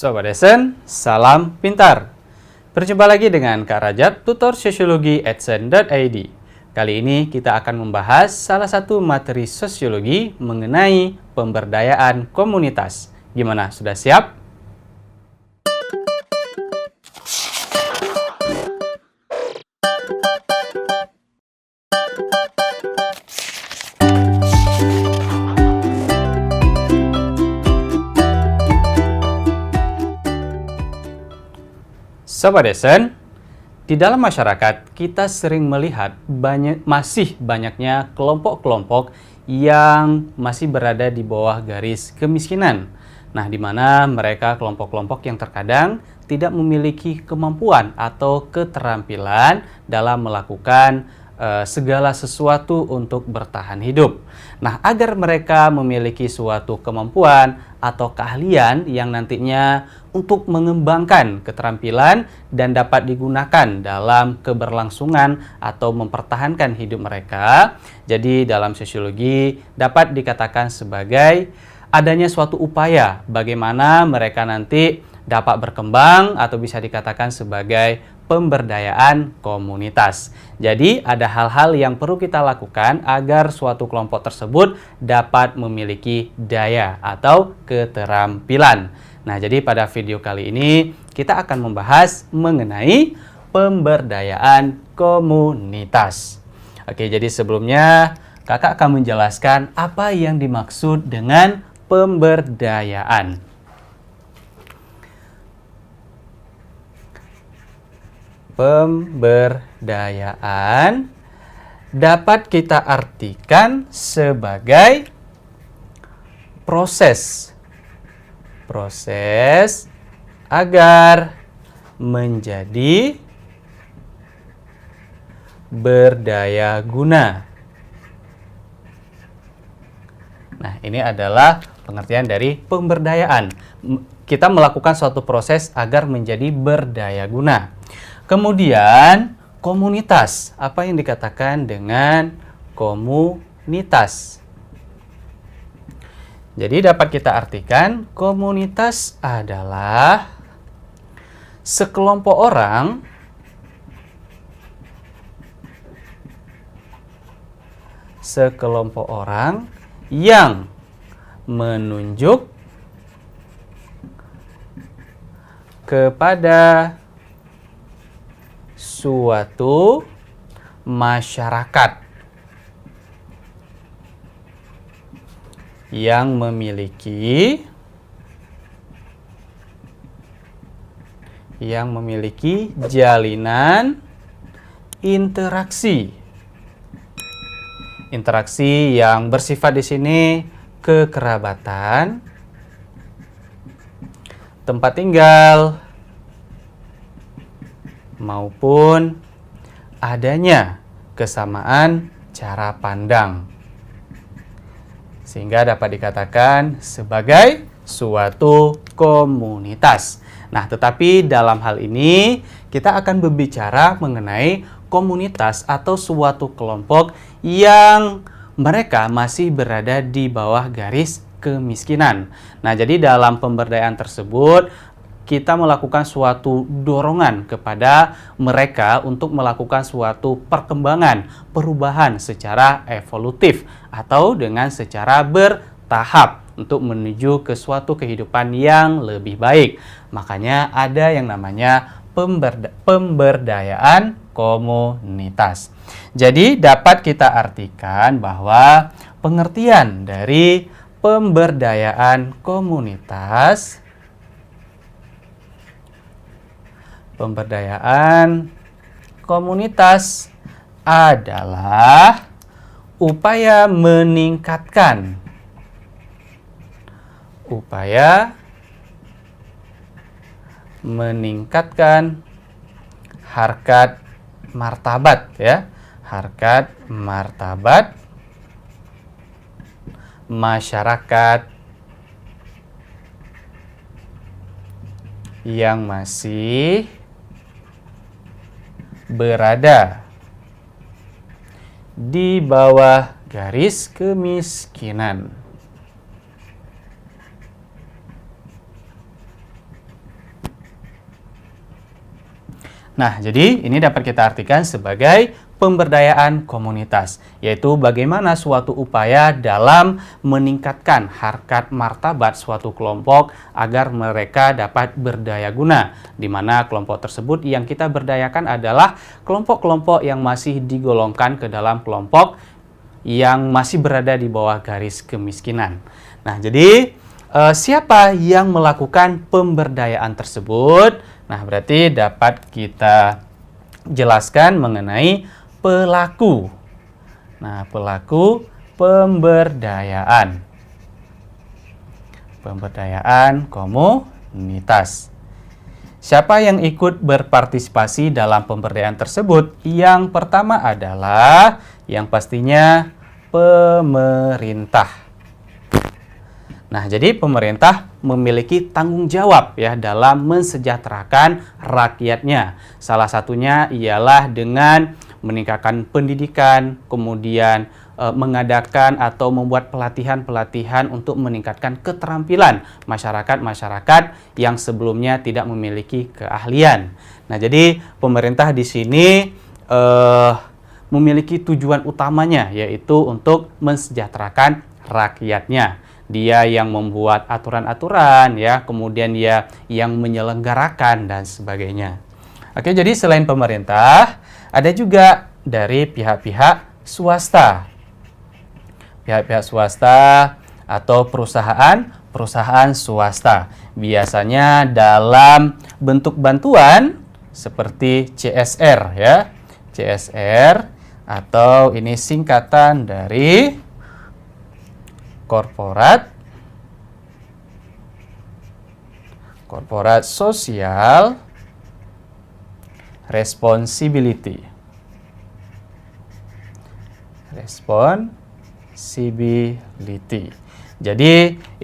Sobat Esen, salam pintar. Berjumpa lagi dengan Kak Rajat, tutor sosiologi @sen.id. Kali ini kita akan membahas salah satu materi sosiologi mengenai pemberdayaan komunitas. Gimana, sudah siap? Sobat Esen, di dalam masyarakat kita sering melihat masih banyaknya kelompok-kelompok yang masih berada di bawah garis kemiskinan. Nah, di mana mereka kelompok-kelompok yang terkadang tidak memiliki kemampuan atau keterampilan dalam melakukan segala sesuatu untuk bertahan hidup. Nah, agar mereka memiliki suatu kemampuan atau keahlian yang nantinya untuk mengembangkan keterampilan dan dapat digunakan dalam keberlangsungan atau mempertahankan hidup mereka. Jadi dalam sosiologi dapat dikatakan sebagai adanya suatu upaya bagaimana mereka nanti dapat berkembang atau bisa dikatakan sebagai pemberdayaan komunitas. Jadi ada hal-hal yang perlu kita lakukan agar suatu kelompok tersebut dapat memiliki daya atau keterampilan. Nah, jadi pada video kali ini kita akan membahas mengenai pemberdayaan komunitas. Oke, jadi sebelumnya kakak akan menjelaskan apa yang dimaksud dengan pemberdayaan. Pemberdayaan dapat kita artikan sebagai proses agar menjadi berdaya guna. Nah, ini adalah pengertian dari pemberdayaan. Kita melakukan suatu proses agar menjadi berdaya guna. Kemudian, komunitas. Apa yang dikatakan dengan komunitas? Jadi dapat kita artikan komunitas adalah sekelompok orang yang menunjuk kepada suatu masyarakat yang memiliki jalinan interaksi yang bersifat di sini kekerabatan, tempat tinggal, maupun adanya kesamaan cara pandang, sehingga dapat dikatakan sebagai suatu komunitas. Nah, tetapi dalam hal ini kita akan berbicara mengenai komunitas atau suatu kelompok yang mereka masih berada di bawah garis kemiskinan. Nah, jadi dalam pemberdayaan tersebut kita melakukan suatu dorongan kepada mereka untuk melakukan suatu perkembangan, perubahan secara evolutif atau dengan secara bertahap untuk menuju ke suatu kehidupan yang lebih baik. Makanya ada yang namanya pemberdayaan komunitas. Jadi dapat kita artikan bahwa pengertian dari pemberdayaan komunitas adalah upaya meningkatkan harkat martabat, ya, harkat martabat masyarakat yang masih berada di bawah garis kemiskinan. Nah, jadi ini dapat kita artikan sebagai pemberdayaan komunitas, yaitu bagaimana suatu upaya dalam meningkatkan harkat martabat suatu kelompok agar mereka dapat berdaya guna, di mana kelompok tersebut yang kita berdayakan adalah kelompok-kelompok yang masih digolongkan ke dalam kelompok yang masih berada di bawah garis kemiskinan. Nah, jadi siapa yang melakukan pemberdayaan tersebut? Nah, berarti dapat kita jelaskan mengenai pelaku. Nah, pelaku pemberdayaan. Pemberdayaan komunitas. Siapa yang ikut berpartisipasi dalam pemberdayaan tersebut? Yang pertama adalah yang pastinya pemerintah. Nah, jadi pemerintah memiliki tanggung jawab ya dalam mensejahterakan rakyatnya. Salah satunya ialah dengan meningkatkan pendidikan, kemudian mengadakan atau membuat pelatihan-pelatihan untuk meningkatkan keterampilan masyarakat-masyarakat yang sebelumnya tidak memiliki keahlian. Nah, jadi pemerintah di sini memiliki tujuan utamanya, yaitu untuk mensejahterakan rakyatnya. Dia yang membuat aturan-aturan, ya, kemudian dia yang menyelenggarakan dan sebagainya. Oke, jadi selain pemerintah, ada juga dari pihak-pihak swasta. Pihak-pihak swasta atau perusahaan swasta. Biasanya dalam bentuk bantuan seperti CSR, ya. CSR atau ini singkatan dari Corporate Social Responsibility. Jadi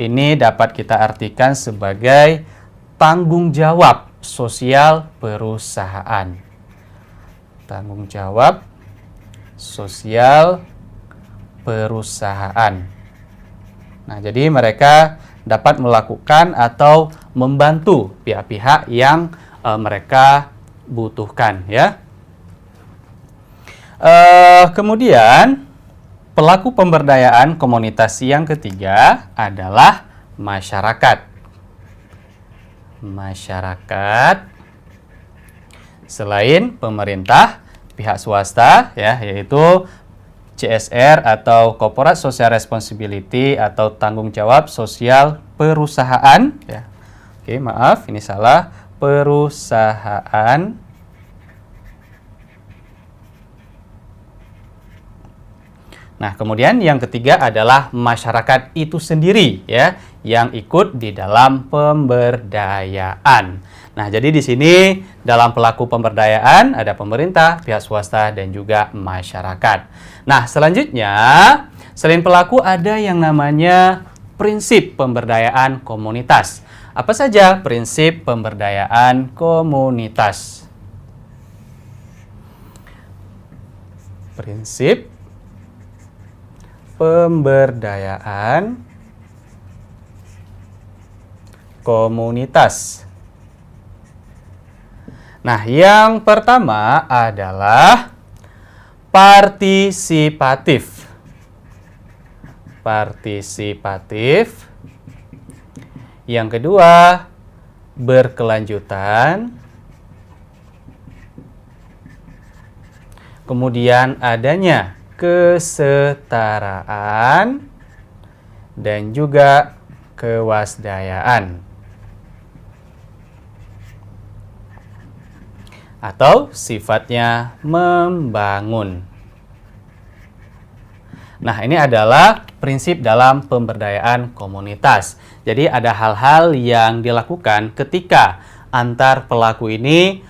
ini dapat kita artikan sebagai tanggung jawab sosial perusahaan. Tanggung jawab sosial perusahaan. Nah, jadi mereka dapat melakukan atau membantu pihak-pihak yang mereka butuhkan, ya. Kemudian pelaku pemberdayaan komunitas yang ketiga adalah masyarakat. Masyarakat selain pemerintah, pihak swasta, ya, yaitu CSR atau Corporate Social Responsibility atau tanggung jawab sosial perusahaan, ya. Oke, maaf, ini salah. Perusahaan. Nah, kemudian yang ketiga adalah masyarakat itu sendiri, ya, yang ikut di dalam pemberdayaan. Nah, jadi di sini dalam pelaku pemberdayaan ada pemerintah, pihak swasta, dan juga masyarakat. Nah, selanjutnya, selain pelaku ada yang namanya prinsip pemberdayaan komunitas. Apa saja prinsip pemberdayaan komunitas? Prinsip pemberdayaan komunitas. Nah, yang pertama adalah partisipatif. Partisipatif. Yang kedua, berkelanjutan. Kemudian adanya kesetaraan dan juga kewasdayaan. Atau sifatnya membangun. Nah, ini adalah prinsip dalam pemberdayaan komunitas. Jadi ada hal-hal yang dilakukan ketika antar pelaku ini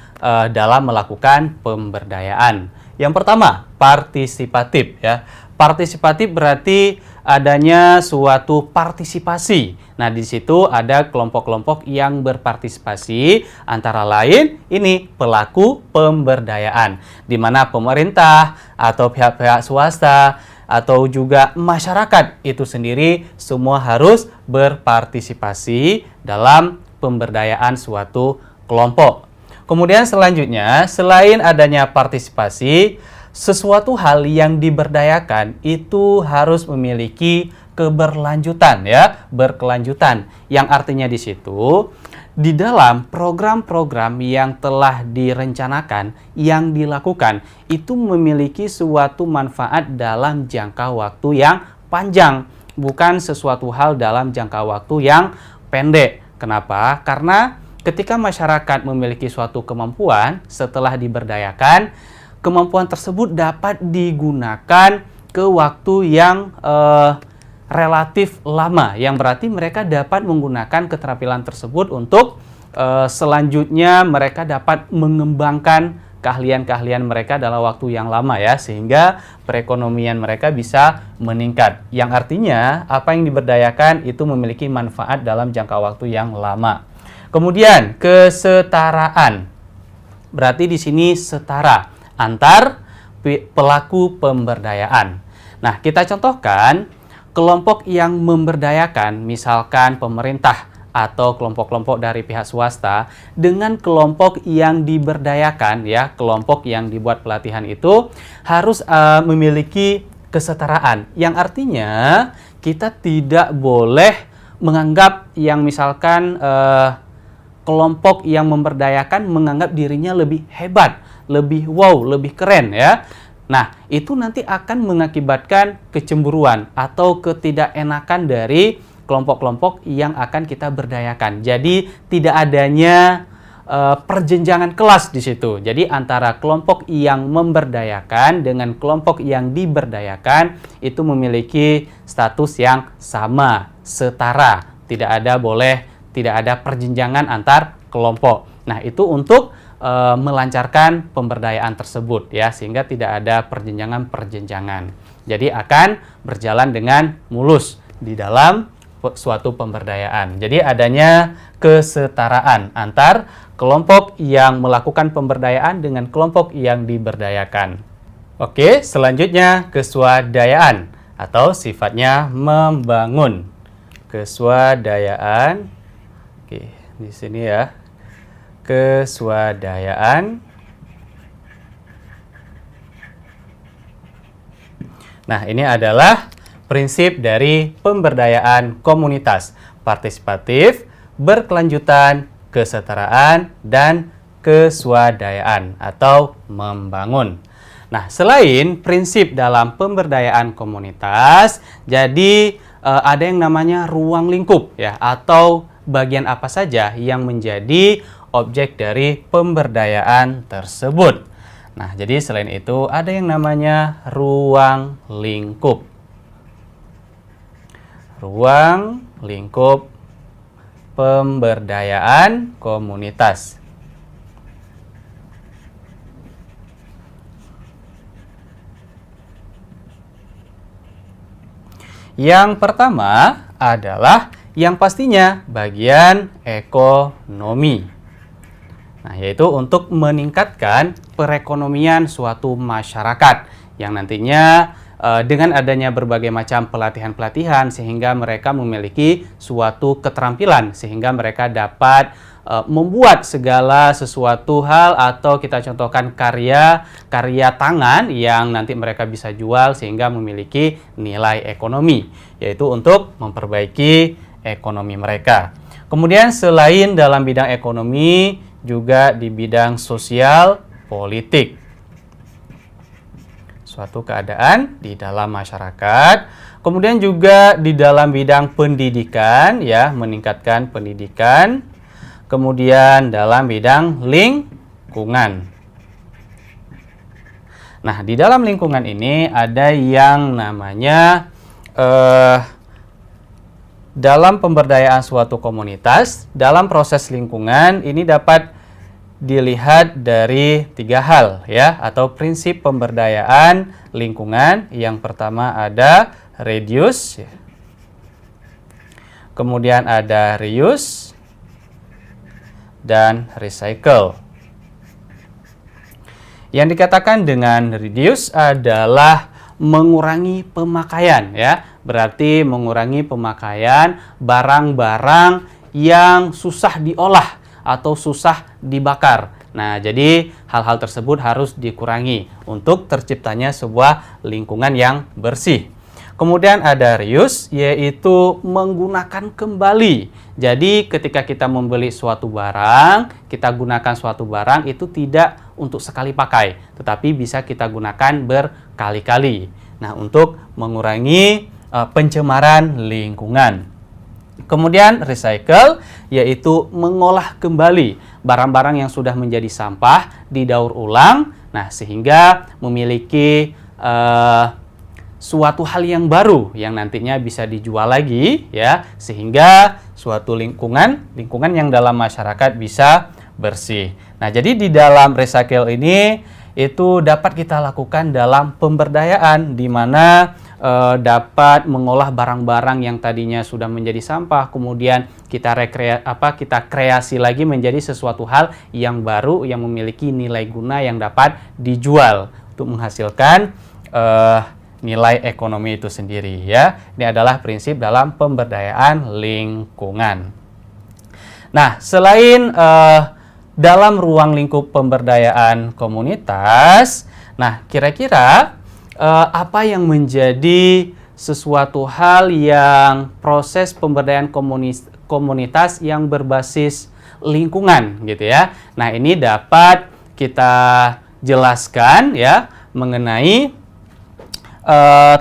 dalam melakukan pemberdayaan. Yang pertama, partisipatif, ya. Partisipatif berarti adanya suatu partisipasi. Nah, di situ ada kelompok-kelompok yang berpartisipasi, antara lain ini pelaku pemberdayaan, di mana pemerintah atau pihak-pihak swasta atau juga masyarakat itu sendiri semua harus berpartisipasi dalam pemberdayaan suatu kelompok. Kemudian selanjutnya, selain adanya partisipasi, sesuatu hal yang diberdayakan itu harus memiliki keberlanjutan ya, berkelanjutan. Yang artinya di situ di dalam program-program yang telah direncanakan, yang dilakukan, itu memiliki suatu manfaat dalam jangka waktu yang panjang, bukan sesuatu hal dalam jangka waktu yang pendek. Kenapa? Karena ketika masyarakat memiliki suatu kemampuan setelah diberdayakan, kemampuan tersebut dapat digunakan ke waktu yang relatif lama, yang berarti mereka dapat menggunakan keterampilan tersebut untuk selanjutnya mereka dapat mengembangkan keahlian-keahlian mereka dalam waktu yang lama ya, sehingga perekonomian mereka bisa meningkat. Yang artinya apa yang diberdayakan itu memiliki manfaat dalam jangka waktu yang lama. Kemudian kesetaraan. Berarti di sini setara antar pelaku pemberdayaan. Nah, kita contohkan kelompok yang memberdayakan, misalkan pemerintah atau kelompok-kelompok dari pihak swasta, dengan kelompok yang diberdayakan, ya, kelompok yang dibuat pelatihan itu harus memiliki kesetaraan. Yang artinya kita tidak boleh menganggap yang misalkan kelompok yang memberdayakan menganggap dirinya lebih hebat, lebih wow, lebih keren ya. Nah, itu nanti akan mengakibatkan kecemburuan atau ketidakenakan dari kelompok-kelompok yang akan kita berdayakan. Jadi, tidak adanya perjenjangan kelas di situ. Jadi, antara kelompok yang memberdayakan dengan kelompok yang diberdayakan itu memiliki status yang sama, setara. Tidak ada perjenjangan antar kelompok. Nah, itu untuk melancarkan pemberdayaan tersebut ya, sehingga tidak ada perjenjangan-perjenjangan. Jadi akan berjalan dengan mulus di dalam suatu pemberdayaan. Jadi adanya kesetaraan antar kelompok yang melakukan pemberdayaan dengan kelompok yang diberdayakan. Oke, selanjutnya keswadayaan atau sifatnya membangun. Keswadayaan. Oke, di sini ya. Keswadayaan. Nah, ini adalah prinsip dari pemberdayaan komunitas: partisipatif, berkelanjutan, kesetaraan, dan keswadayaan atau membangun. Nah, selain prinsip dalam pemberdayaan komunitas, jadi ada yang namanya ruang lingkup ya, atau bagian apa saja yang menjadi objek dari pemberdayaan tersebut. Nah, jadi selain itu ada yang namanya ruang lingkup. Ruang lingkup pemberdayaan komunitas. Yang pertama adalah yang pastinya bagian ekonomi. Nah, yaitu untuk meningkatkan perekonomian suatu masyarakat yang nantinya dengan adanya berbagai macam pelatihan-pelatihan sehingga mereka memiliki suatu keterampilan sehingga mereka dapat membuat segala sesuatu hal atau kita contohkan karya tangan yang nanti mereka bisa jual sehingga memiliki nilai ekonomi, yaitu untuk memperbaiki ekonomi mereka. Kemudian selain dalam bidang ekonomi, juga di bidang sosial politik. Suatu keadaan di dalam masyarakat. Kemudian juga di dalam bidang pendidikan, ya, meningkatkan pendidikan. Kemudian dalam bidang lingkungan. Nah, di dalam lingkungan ini ada yang namanya dalam pemberdayaan suatu komunitas, dalam proses lingkungan ini dapat dilihat dari 3 hal ya, atau prinsip pemberdayaan lingkungan. Yang pertama ada reduce, kemudian ada reuse, dan recycle. Yang dikatakan dengan reduce adalah mengurangi pemakaian ya, berarti mengurangi pemakaian barang-barang yang susah diolah atau susah dibakar. Nah, jadi hal-hal tersebut harus dikurangi untuk terciptanya sebuah lingkungan yang bersih. Kemudian ada reuse, yaitu menggunakan kembali. Jadi ketika kita membeli suatu barang, kita gunakan suatu barang itu tidak untuk sekali pakai, tetapi bisa kita gunakan berkali-kali. Nah, untuk mengurangi pencemaran lingkungan. Kemudian recycle, yaitu mengolah kembali barang-barang yang sudah menjadi sampah, didaur ulang, nah sehingga memiliki suatu hal yang baru yang nantinya bisa dijual lagi, ya, sehingga suatu lingkungan yang dalam masyarakat bisa bersih. Nah, jadi di dalam recycle ini itu dapat kita lakukan dalam pemberdayaan, di mana dapat mengolah barang-barang yang tadinya sudah menjadi sampah, kemudian kita kreasi lagi menjadi sesuatu hal yang baru yang memiliki nilai guna yang dapat dijual untuk menghasilkan nilai ekonomi itu sendiri, ya. Ini adalah prinsip dalam pemberdayaan lingkungan. Nah, selain dalam ruang lingkup pemberdayaan komunitas, nah kira-kira apa yang menjadi sesuatu hal yang proses pemberdayaan komunitas yang berbasis lingkungan, gitu ya. Nah, ini dapat kita jelaskan, ya, mengenai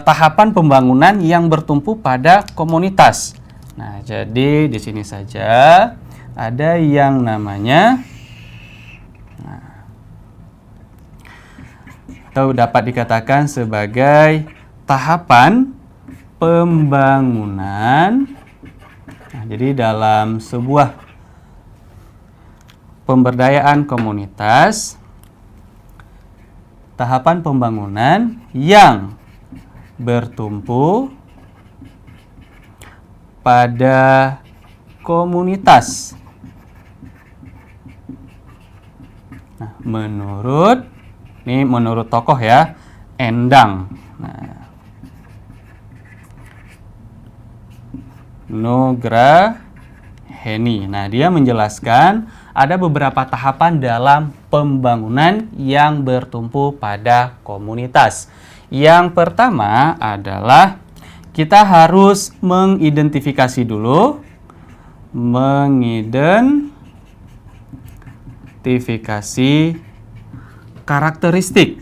tahapan pembangunan yang bertumpu pada komunitas. Nah, jadi di sini saja ada yang namanya atau dapat dikatakan sebagai tahapan pembangunan. Nah, jadi dalam sebuah pemberdayaan komunitas, tahapan pembangunan yang bertumpu pada komunitas. Nah, menurut tokoh, ya, Endang. Nah, Nugraheni. Nah, dia menjelaskan ada beberapa tahapan dalam pembangunan yang bertumpu pada komunitas. Yang pertama adalah kita harus mengidentifikasi dulu, karakteristik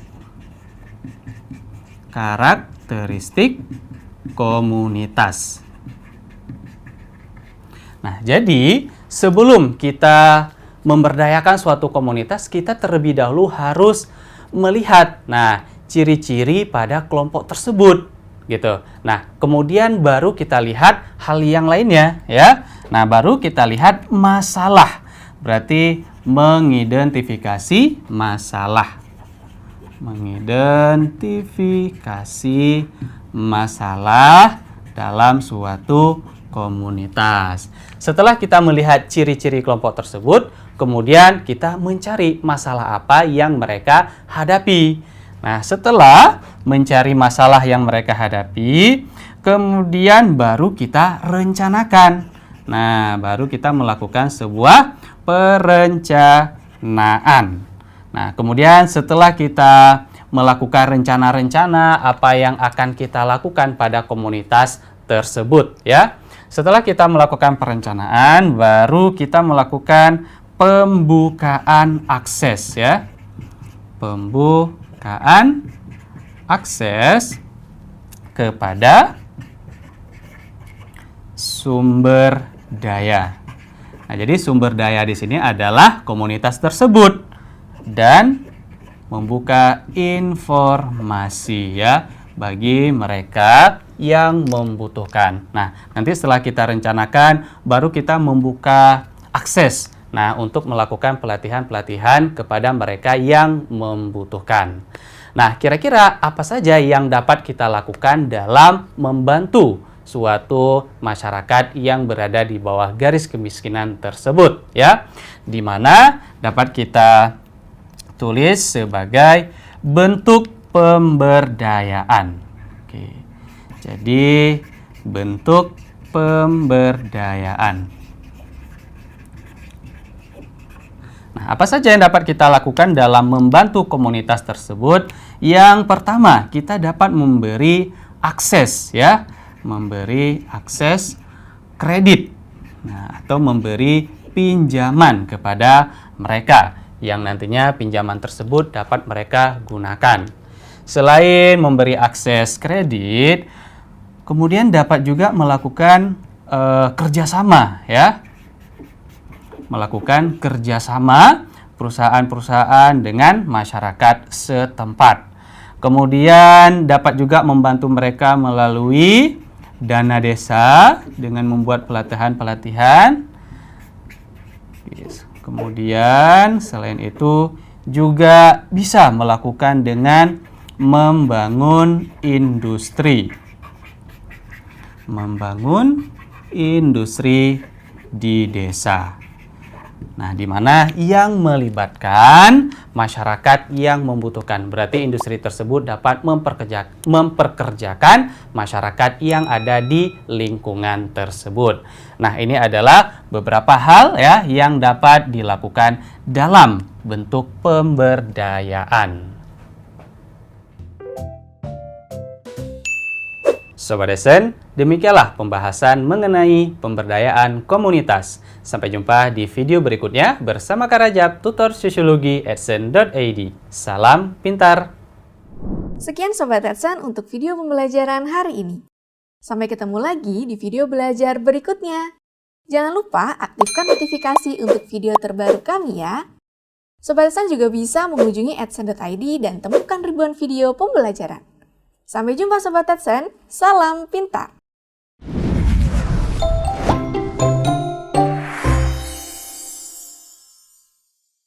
komunitas. Nah, jadi sebelum kita memberdayakan suatu komunitas, kita terlebih dahulu harus melihat, nah, ciri-ciri pada kelompok tersebut, gitu. Nah, kemudian baru kita lihat hal yang lainnya, ya. Nah, baru kita lihat masalah. Berarti mengidentifikasi masalah. Mengidentifikasi masalah dalam suatu komunitas. Setelah kita melihat ciri-ciri kelompok tersebut, kemudian kita mencari masalah apa yang mereka hadapi. Nah, setelah mencari masalah yang mereka hadapi, kemudian baru kita rencanakan. Nah, baru kita melakukan sebuah perencanaan. Nah, kemudian setelah kita melakukan rencana-rencana apa yang akan kita lakukan pada komunitas tersebut, ya. Setelah kita melakukan perencanaan, baru kita melakukan pembukaan akses, ya. Pembukaan akses kepada sumber daya. Nah, jadi sumber daya di sini adalah komunitas tersebut dan membuka informasi, ya, bagi mereka yang membutuhkan. Nah, nanti setelah kita rencanakan, baru kita membuka akses. Nah, untuk melakukan pelatihan-pelatihan kepada mereka yang membutuhkan. Nah, kira-kira apa saja yang dapat kita lakukan dalam membantu suatu masyarakat yang berada di bawah garis kemiskinan tersebut, ya? Di mana dapat kita tulis sebagai bentuk pemberdayaan. Oke. Jadi, bentuk pemberdayaan. Nah, Apa saja yang dapat kita lakukan dalam membantu komunitas tersebut? Yang pertama, kita dapat memberi akses ya, memberi akses kredit. Nah, atau memberi pinjaman kepada mereka yang nantinya pinjaman tersebut dapat mereka gunakan. Selain memberi akses kredit, kemudian dapat juga melakukan kerjasama ya, melakukan kerjasama perusahaan-perusahaan dengan masyarakat setempat. Kemudian dapat juga membantu mereka melalui dana desa dengan membuat pelatihan-pelatihan. Kemudian selain itu juga bisa melakukan dengan membangun industri. Membangun industri di desa. Nah, di mana yang melibatkan masyarakat yang membutuhkan. Berarti industri tersebut dapat memperkerjakan masyarakat yang ada di lingkungan tersebut. Nah, ini adalah beberapa hal ya yang dapat dilakukan dalam bentuk pemberdayaan. Sobat Esen, demikianlah pembahasan mengenai pemberdayaan komunitas. Sampai jumpa di video berikutnya bersama Kak Rajab, tutor sosiologi @esen.id. Salam pintar. Sekian Sobat Esen untuk video pembelajaran hari ini. Sampai ketemu lagi di video belajar berikutnya. Jangan lupa aktifkan notifikasi untuk video terbaru kami ya. Sobat Esen juga bisa mengunjungi @esen.id dan temukan ribuan video pembelajaran. Sampai jumpa Sobat Esen, salam pintar!